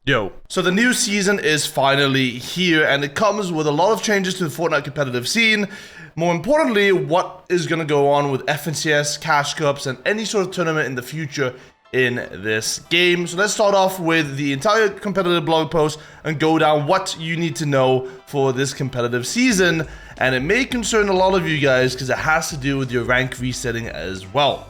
Yo. So the new season is finally here, and it comes with a lot of changes to the Fortnite competitive scene. More importantly, what is going to go on with FNCS, Cash Cups, and any sort of tournament in the future in this game. So let's start off with the entire competitive blog post and go down what you need to know for this competitive season. And it may concern a lot of you guys because it has to do with your rank resetting as well.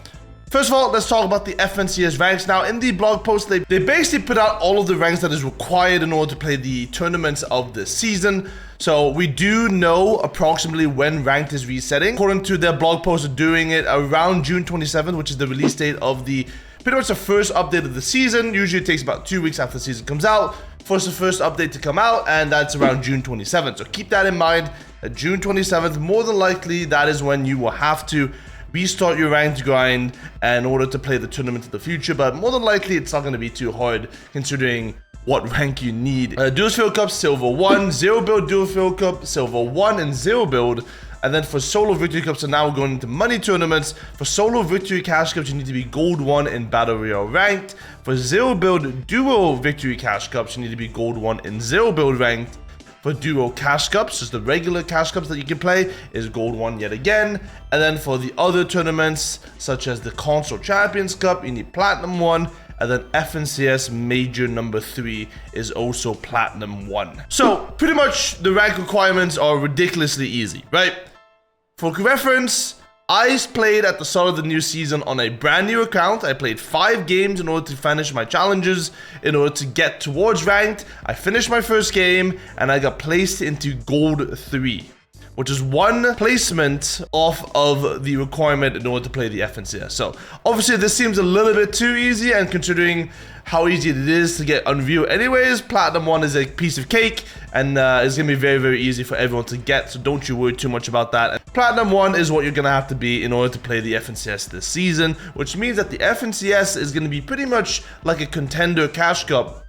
First of all, let's talk about the FNCS ranks. Now, in the blog post, they basically put out all of the ranks that is required in order to play the tournaments of this season. So we do know approximately when ranked is resetting. According to their blog post, they're doing it around June 27th, which is the release date of the pretty much the first update of the season. Usually it takes about 2 weeks after the season comes out for the first update to come out, and that's around June 27th. So keep that in mind. At June 27th, more than likely, that is when you will have to restart your ranked grind in order to play the tournament in the future, but more than likely it's not going to be too hard considering what rank you need. Duos Field Cup, Silver 1, Zero Build Duo Field Cup, Silver 1 and Zero Build. And then for Solo Victory Cups, so now we're going into money tournaments. For Solo Victory Cash Cups, you need to be Gold 1 in Battle Royale ranked. For Zero Build Duo Victory Cash Cups, you need to be Gold 1 in Zero Build ranked. For Duo Cash Cups, just the regular Cash Cups that you can play, is Gold 1 yet again. And then for the other tournaments, such as the Console Champions Cup, you need Platinum 1. And then FNCS Major number 3 is also Platinum 1. So, pretty much the rank requirements are ridiculously easy, right? For reference, I played at the start of the new season on a brand new account. I played 5 games in order to finish my challenges, in order to get towards ranked. I finished my first game, and I got placed into Gold 3, which is 1 placement off of the requirement in order to play the FNCS. So, obviously, this seems a little bit too easy, and considering how easy it is to get Unreal anyways, Platinum 1 is a piece of cake, and it's going to be very, very easy for everyone to get, so don't you worry too much about that. Platinum 1 is what you're going to have to be in order to play the FNCS this season, which means that the FNCS is going to be pretty much like a contender Cash Cup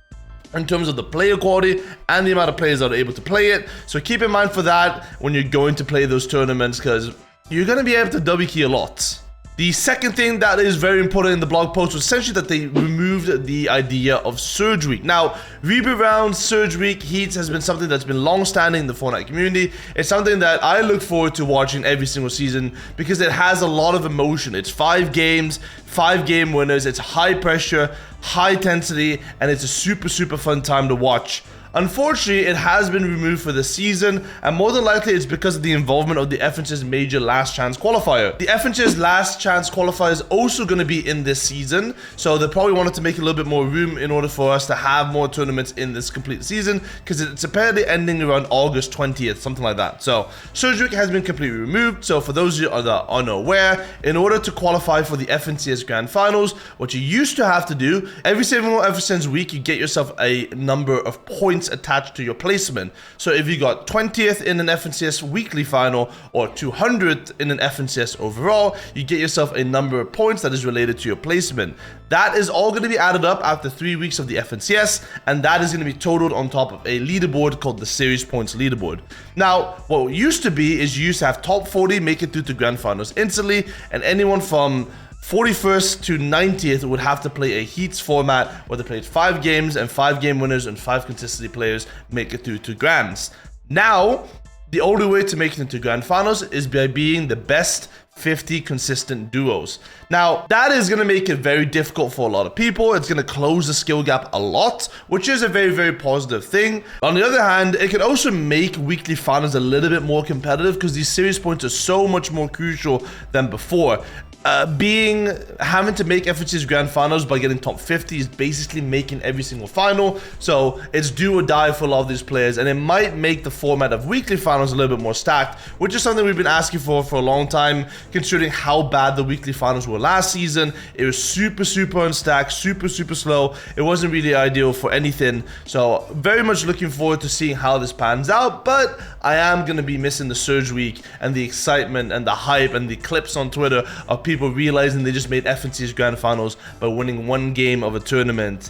in terms of the player quality and the amount of players that are able to play it. So keep in mind for that when you're going to play those tournaments, because you're going to be able to W key a lot. The second thing that is very important in the blog post was essentially that they removed the idea of Surge Week. Now, Reboot Round, Surge Week, Heats has been something that's been long-standing in the Fortnite community. It's something that I look forward to watching every single season because it has a lot of emotion. It's 5 games, 5 game winners, it's high pressure, high intensity, and it's a super, super fun time to watch. Unfortunately, it has been removed for the season, and more than likely it's because of the involvement of the FNCS Major Last Chance Qualifier. The FNCS Last Chance Qualifier is also going to be in this season, so they probably wanted to make a little bit more room in order for us to have more tournaments in this complete season, because it's apparently ending around August 20th, something like that. So, Surge Week has been completely removed, so for those of you that are unaware, in order to qualify for the FNCS Grand Finals, what you used to have to do, every single FNCS week, you get yourself a number of points attached to your placement. So if you got 20th in an FNCS weekly final or 200th in an FNCS overall, you get yourself a number of points that is related to your placement. That is all going to be added up after 3 weeks of the FNCS, and that is going to be totaled on top of a leaderboard called the Series Points Leaderboard. Now, what used to be is you used to have top 40 make it through to Grand Finals instantly, and anyone from 41st to 90th would have to play a Heats format where they played 5 games and 5 game winners and 5 consistency players make it through to Grands. Now, the only way to make it into Grand Finals is by being the best 50 consistent duos. Now, that is going to make it very difficult for a lot of people. It's going to close the skill gap a lot, which is a very, very positive thing. On the other hand, it can also make weekly finals a little bit more competitive because these series points are so much more crucial than before. Having to make FNCS Grand Finals by getting top 50 is basically making every single final, so it's do or die for a lot of these players, and it might make the format of weekly finals a little bit more stacked, which is something we've been asking for a long time, considering how bad the weekly finals were last season. It was super, super unstacked, super, super slow. It wasn't really ideal for anything, so very much looking forward to seeing how this pans out, but I am going to be missing the Surge Week and the excitement and the hype and the clips on Twitter of people realizing they just made FNCS Grand Finals by winning 1 game of a tournament,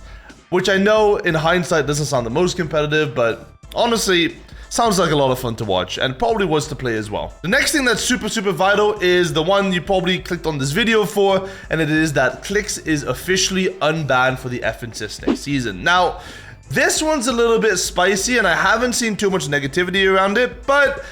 which I know in hindsight doesn't sound the most competitive, but honestly sounds like a lot of fun to watch and probably was to play as well. The next thing that's super, super vital is the one you probably clicked on this video for, and it is that Clix is officially unbanned for the FNCS next season. Now, This one's a little bit spicy and I haven't seen too much negativity around it, but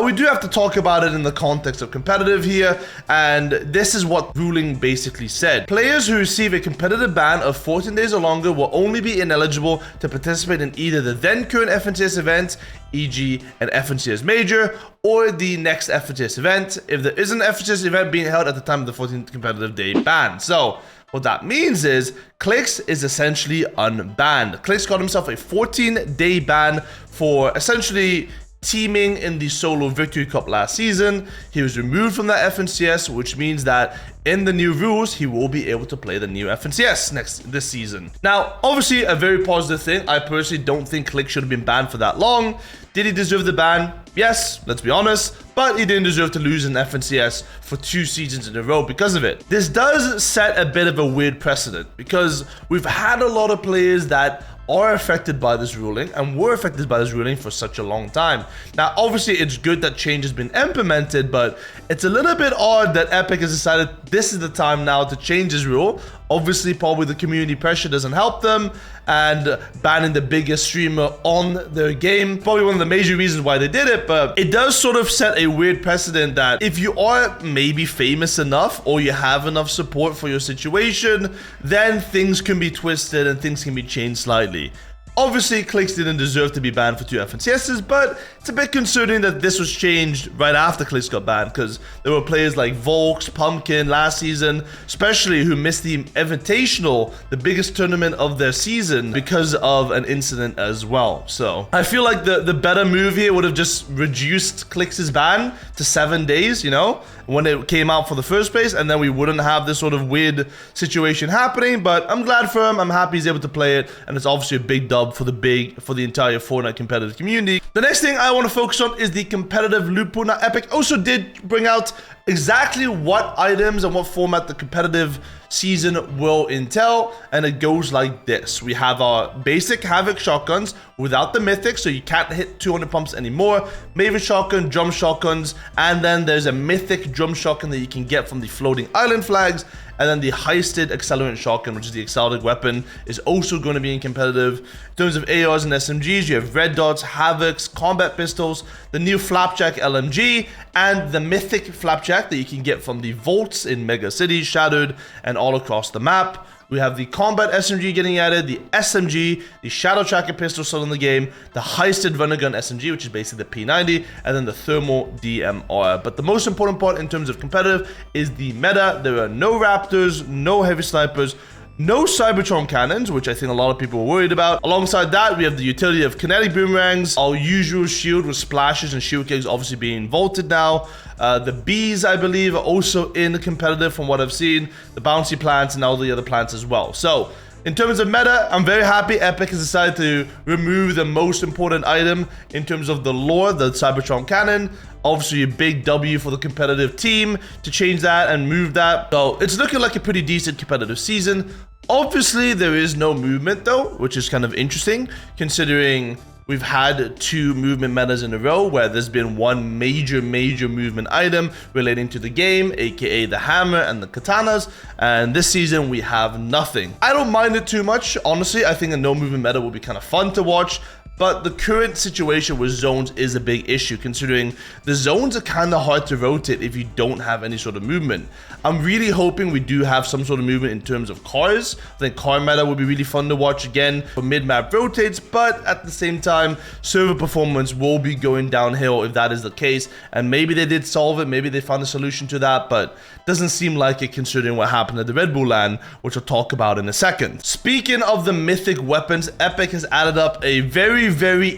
we do have to talk about it in the context of competitive here, and this is what ruling basically said. Players who receive a competitive ban of 14 days or longer will only be ineligible to participate in either the then current FNCS event, e.g. an FNCS Major, or the next FNCS event, if there is an FNCS event being held at the time of the 14th competitive day ban. So, what that means is Clix is essentially unbanned. Clix got himself a 14-day ban for essentially teaming in the solo victory cup last season. He was removed from that FNCS, which means that in the new rules, he will be able to play the new FNCS this season. Now, obviously a very positive thing. I personally don't think Clix should have been banned for that long. Did he deserve the ban? Yes, let's be honest, but he didn't deserve to lose an FNCS for 2 seasons in a row because of it. This does set a bit of a weird precedent because we've had a lot of players that are affected by this ruling and were affected by this ruling for such a long time. Now, obviously, it's good that change has been implemented, but it's a little bit odd that Epic has decided this is the time now to change this rule. Obviously, probably the community pressure doesn't help them, and banning the biggest streamer on their game, probably one of the major reasons why they did it, but it does sort of set a weird precedent that if you are maybe famous enough or you have enough support for your situation, then things can be twisted and things can be changed slightly. Obviously, Clix didn't deserve to be banned for 2 FNCSs, but it's a bit concerning that this was changed right after Clix got banned, because there were players like Volks, Pumpkin last season, especially who missed the Invitational, the biggest tournament of their season, because of an incident as well. So I feel like the better move here would have just reduced Clix's ban to 7 days, you know, when it came out for the first place, and then we wouldn't have this sort of weird situation happening. But I'm glad for him. I'm happy he's able to play it, and it's obviously a big dub for the entire Fortnite competitive community. The next thing I want to focus on is the competitive lootpool. Now, Epic also did bring out exactly what items and what format the competitive season will entail, and it goes like this. We have our basic Havoc shotguns without the mythic, so you can't hit 200 pumps anymore, Maven shotgun, drum shotguns, and then there's a mythic drum shotgun that you can get from the floating island flags. And then the heisted accelerant shotgun, which is the accelerated weapon, is also going to be in competitive. In terms of ARs and SMGs, you have red dots, havocs, combat pistols, the new flapjack LMG, and the mythic flapjack that you can get from the vaults in Mega Cities, Shadowed, and all across the map. We have the combat SMG getting added, the SMG, the shadow tracker pistol still in the game, the heisted runner gun SMG, which is basically the P90, and then the thermal DMR. But the most important part in terms of competitive is the meta. There are no Raptors, no heavy snipers, no Cybertron cannons, which I think a lot of people were worried about. Alongside that, we have the utility of kinetic boomerangs, our usual shield with splashes and shield kicks obviously being vaulted now. The bees, I believe, are also in competitive from what I've seen. The bouncy plants and all the other plants as well. So, in terms of meta, I'm very happy Epic has decided to remove the most important item in terms of the lore, the Cybertron cannon. Obviously a big W for the competitive team to change that and move that. So it's looking like a pretty decent competitive season. Obviously there is no movement though, which is kind of interesting considering we've had 2 movement metas in a row where there's been one major movement item relating to the game, aka the hammer and the katanas, and this season we have nothing. I don't mind it too much, honestly. I think a no movement meta will be kind of fun to watch. But the current situation with zones is a big issue, considering the zones are kind of hard to rotate if you don't have any sort of movement. I'm really hoping we do have some sort of movement in terms of cars. I think car meta would be really fun to watch again for mid-map rotates, but at the same time, server performance will be going downhill if that is the case. And maybe they did solve it, maybe they found a solution to that, but doesn't seem like it considering what happened at the Red Bull LAN, which I'll talk about in a second. Speaking of the mythic weapons, Epic has added up a very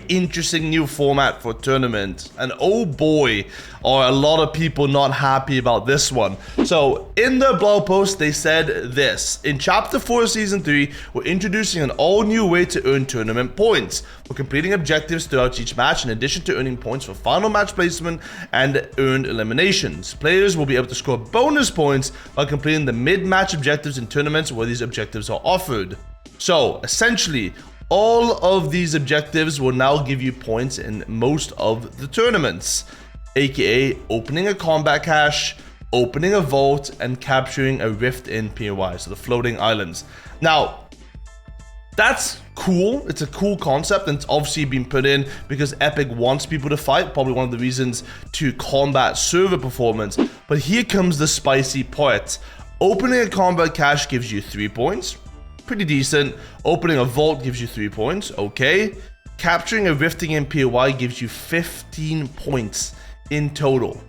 interesting new format for tournament, and oh boy are a lot of people not happy about this one. So in the blog post they said this: in chapter 4 season 3, we're introducing an all new way to earn tournament points for completing objectives throughout each match, in addition to earning points for final match placement and earned eliminations. Players will be able to score bonus points by completing the mid-match objectives in tournaments where these objectives are offered. So essentially all of these objectives will now give you points in most of the tournaments, aka opening a combat cache, opening a vault, and capturing a rift in POI, so the floating islands. Now, That's cool. It's a cool concept, and it's obviously been put in because Epic wants people to fight. Probably one of the reasons to combat server performance. But here comes the spicy part. Opening a combat cache gives you 3 points. Pretty decent. Opening a vault gives you 3 points. Okay. Capturing a rifting in POI gives you 15 points in total.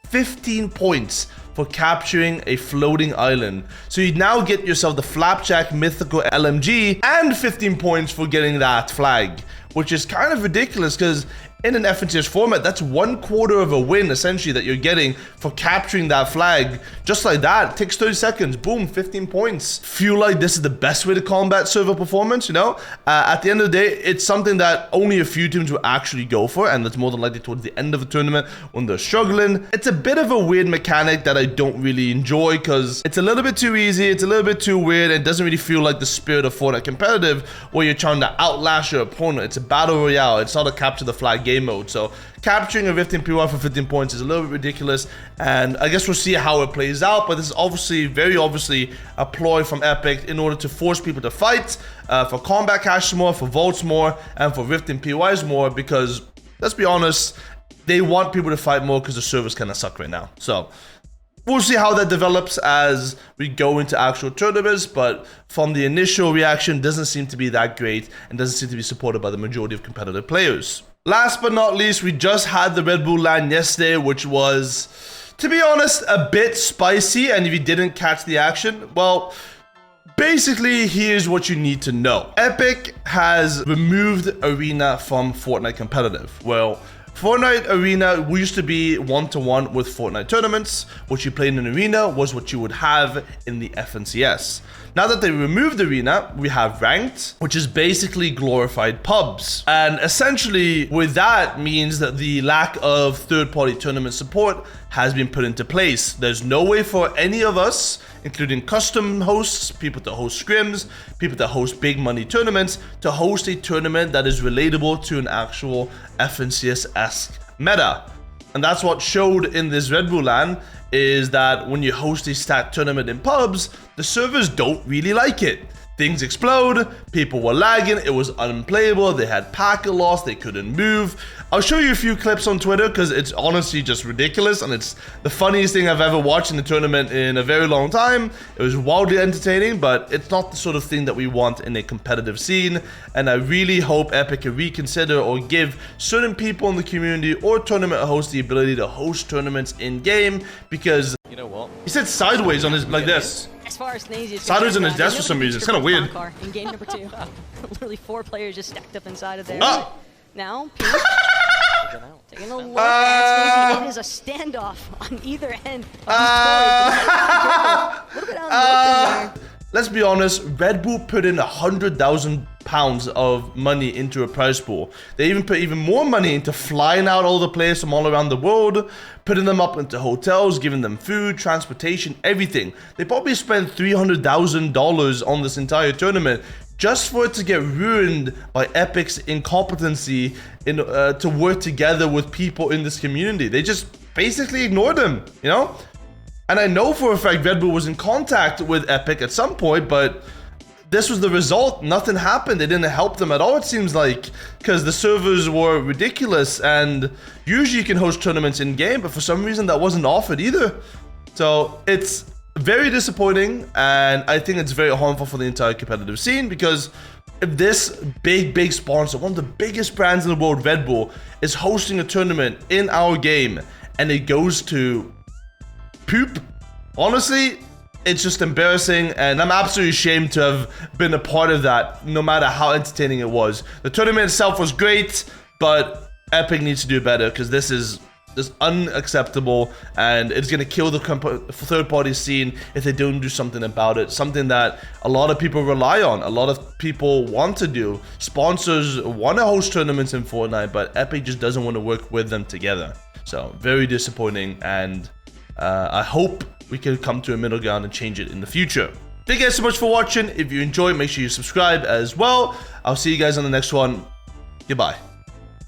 15 points for capturing a floating island. So you now get yourself the Flapjack Mythical LMG and 15 points for getting that flag, which is kind of ridiculous because in an FNCS format, that's 1/4 of a win essentially that you're getting for capturing that flag. Just like that, it takes 30 seconds, boom, 15 points. Feel like this is the best way to combat server performance, you know? At the end of the day, it's something that only a few teams will actually go for, and that's more than likely towards the end of the tournament when they're struggling. It's a bit of a weird mechanic that I don't really enjoy because it's a little bit too easy, it's a little bit too weird, and it doesn't really feel like the spirit of Fortnite competitive where you're trying to outlast your opponent. It's a battle royale, it's not a capture the flag game mode. So capturing a rift in POI for 15 points is a little bit ridiculous, and I guess we'll see how it plays out. But this is obviously, very obviously, a ploy from Epic in order to force people to fight for combat caches more, for vaults more, and for rift in POIs more, because let's be honest, they want people to fight more because the servers kind of suck right now. So we'll see how that develops as we go into actual tournaments, but from the initial reaction, doesn't seem to be that great and doesn't seem to be supported by the majority of competitive players. Last but not least, we just had the Red Bull LAN yesterday, which was, to be honest, a bit spicy, and if you didn't catch the action, well, basically, here's what you need to know. Epic has removed Arena from Fortnite competitive. Well, Fortnite Arena used to be 1-to-1 with Fortnite tournaments. What you played in Arena was what you would have in the FNCS. Now that they removed Arena, we have Ranked, which is basically glorified pubs. And essentially, with that means that the lack of third-party tournament support has been put into place. There's no way for any of us, including custom hosts, people that host scrims, people that host big money tournaments, to host a tournament that is relatable to an actual FNCS-esque meta. And that's what showed in this Red Bull LAN, is that when you host a stat tournament in pubs, the servers don't really like it. Things explode, people were lagging, it was unplayable, they had packet loss, they couldn't move. I'll show you a few clips on Twitter because it's honestly just ridiculous, and it's the funniest thing I've ever watched in a tournament in a very long time. It was wildly entertaining, but it's not the sort of thing that we want in a competitive scene, and I really hope Epic can reconsider or give certain people in the community or tournament hosts the ability to host tournaments in-game, because, you know what? He said sideways on his, like this. As far as sideways on his desk for some reason. It's kind of weird. In game number 2, literally 4 players just stacked up inside of there. Now, taking a look at Sneezy. It is a standoff on either end of these toys. A little bit out of there. Let's be honest, Red Bull put in £100,000 of money into a prize pool. They even put even more money into flying out all the players from all around the world, putting them up into hotels, giving them food, transportation, everything. They probably spent $300,000 on this entire tournament just for it to get ruined by Epic's incompetency to work together with people in this community. They just basically ignored them, you know? And I know for a fact Red Bull was in contact with Epic at some point, but this was the result. Nothing happened. They didn't help them at all, it seems like, because the servers were ridiculous, and usually you can host tournaments in-game, but for some reason that wasn't offered either. So it's very disappointing, and I think it's very harmful for the entire competitive scene, because if this big sponsor, one of the biggest brands in the world, Red Bull, is hosting a tournament in our game, and it goes to poop, honestly, it's just embarrassing, and I'm absolutely ashamed to have been a part of that, no matter how entertaining it was. The tournament itself was great, but Epic needs to do better, because this is just unacceptable, and it's going to kill the third-party scene if they don't do something about it. Something that a lot of people rely on, a lot of people want to do. Sponsors want to host tournaments in Fortnite, but Epic just doesn't want to work with them together. So, very disappointing, and I hope we can come to a middle ground and change it in the future. Thank you guys so much for watching. If you enjoyed, make sure you subscribe as well. I'll see you guys on the next one. Goodbye.